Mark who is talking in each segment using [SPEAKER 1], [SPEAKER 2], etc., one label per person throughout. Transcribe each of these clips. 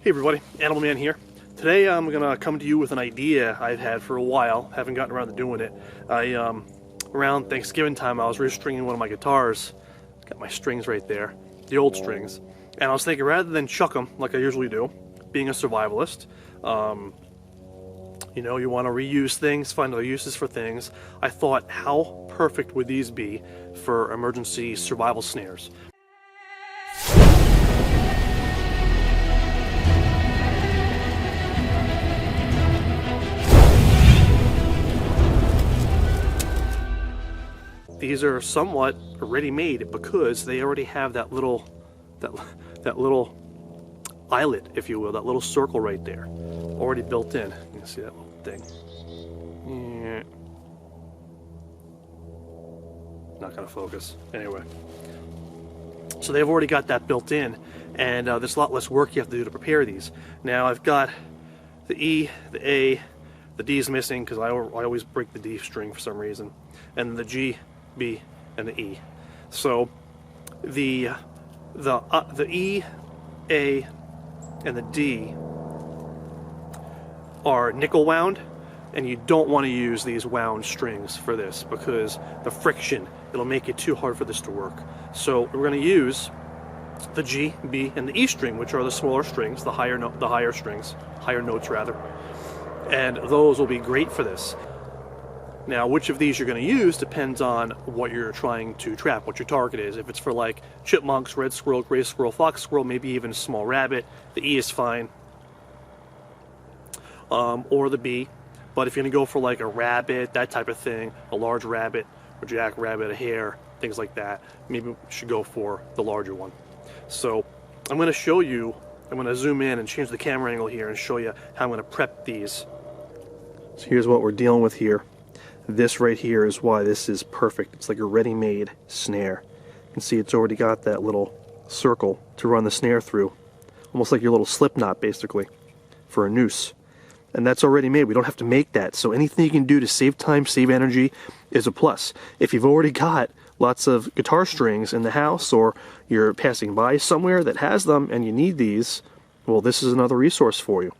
[SPEAKER 1] Hey everybody, Animal Man here. Today I'm gonna come to you with an idea I've had for a while, haven't gotten around to doing it. Around Thanksgiving time I was restringing one of my guitars. Got my strings right there, the old strings. And I was thinking rather than chuck them like I usually do, being a survivalist, you know, you want to reuse things, find other uses for things. I thought, how perfect would these be for emergency survival snares? These are somewhat ready-made because they already have that little eyelet, if you will, that little circle right there, already built in. You can see that little thing. Yeah. Not gonna focus. Anyway, so they've already got that built in, and there's a lot less work you have to do to prepare these. Now I've got the E, the A, the D is missing because I always break the D string for some reason, and the G, B, and the E. So the E, A, and the D are nickel wound, and you don't want to use these wound strings for this because the friction, it'll make it too hard for this to work. So we're going to use the G, B, and the E string, which are the smaller strings, the higher notes rather, and those will be great for this. Now, which of these you're going to use depends on what you're trying to trap, what your target is. If it's for like chipmunks, red squirrel, gray squirrel, fox squirrel, maybe even a small rabbit, the E is fine, or the B. But if you're going to go for like a rabbit, that type of thing, a large rabbit, a jackrabbit, a hare, things like that, maybe we should go for the larger one. So I'm going to show you, I'm going to zoom in and change the camera angle here and show you how I'm going to prep these. So here's what we're dealing with here. This right here is why this is perfect. It's like a ready-made snare. You can see it's already got that little circle to run the snare through. Almost like your little slip knot, basically, for a noose. And that's already made. We don't have to make that. So anything you can do to save time, save energy is a plus. If you've already got lots of guitar strings in the house, or you're passing by somewhere that has them and you need these, well, this is another resource for you.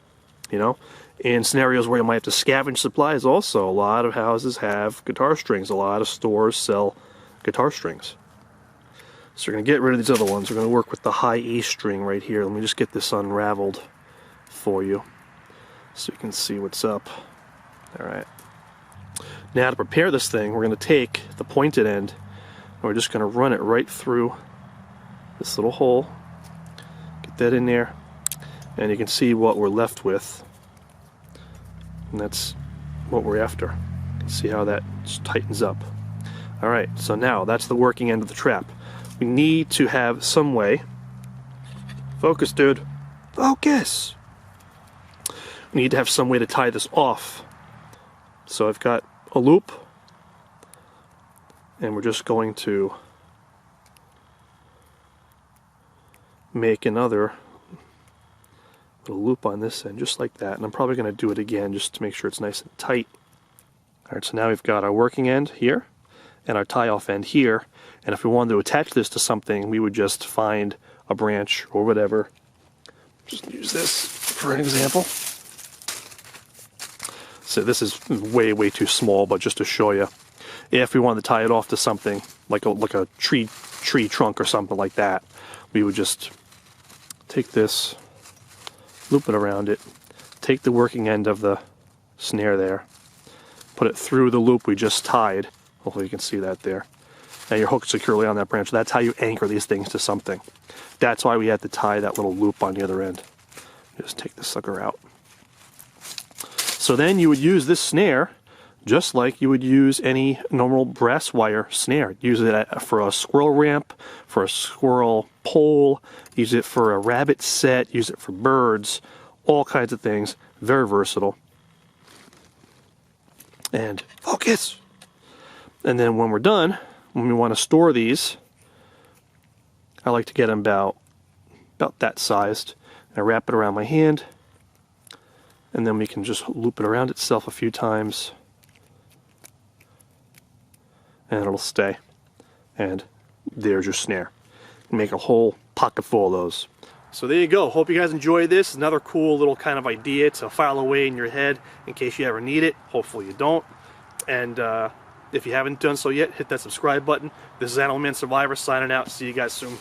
[SPEAKER 1] You know? In scenarios where you might have to scavenge supplies also, a lot of houses have guitar strings. A lot of stores sell guitar strings. So we're going to get rid of these other ones. We're going to work with the high A string right here. Let me just get this unraveled for you so you can see what's up. Alright. Now to prepare this thing, we're going to take the pointed end and we're just going to run it right through this little hole. Get that in there. And you can see what we're left with. And that's what we're after. You can see how that just tightens up. Alright, so now that's the working end of the trap. We need to have some way, focus dude, focus! We need to have some way to tie this off. So I've got a loop, and we're just going to make another little loop on this end, just like that, and I'm probably going to do it again just to make sure it's nice and tight. Alright, so now we've got our working end here, and our tie-off end here, and if we wanted to attach this to something, we would just find a branch or whatever. Just use this for an example. So this is way too small, but just to show you, if we wanted to tie it off to something, like a tree trunk or something like that, we would just take this, loop it around it, take the working end of the snare there, put it through the loop we just tied. Hopefully you can see that there. Now you're hooked securely on that branch. That's how you anchor these things to something. That's why we had to tie that little loop on the other end. Just take the sucker out. So then you would use this snare just like you would use any normal brass wire snare. Use it for a squirrel ramp, for a squirrel pole, use it for a rabbit set, use it for birds, all kinds of things. Very versatile. And focus! And then when we're done, when we want to store these, I like to get them about that sized. I wrap it around my hand, and then we can just loop it around itself a few times, and it'll stay. And there's your snare. Make a whole pocket full of those. So there you go. Hope you guys enjoyed this. Another cool little kind of idea to file away in your head in case you ever need it. Hopefully you don't. And if you haven't done so yet, hit that subscribe button. This is Animal Man Survivor signing out. See you guys soon.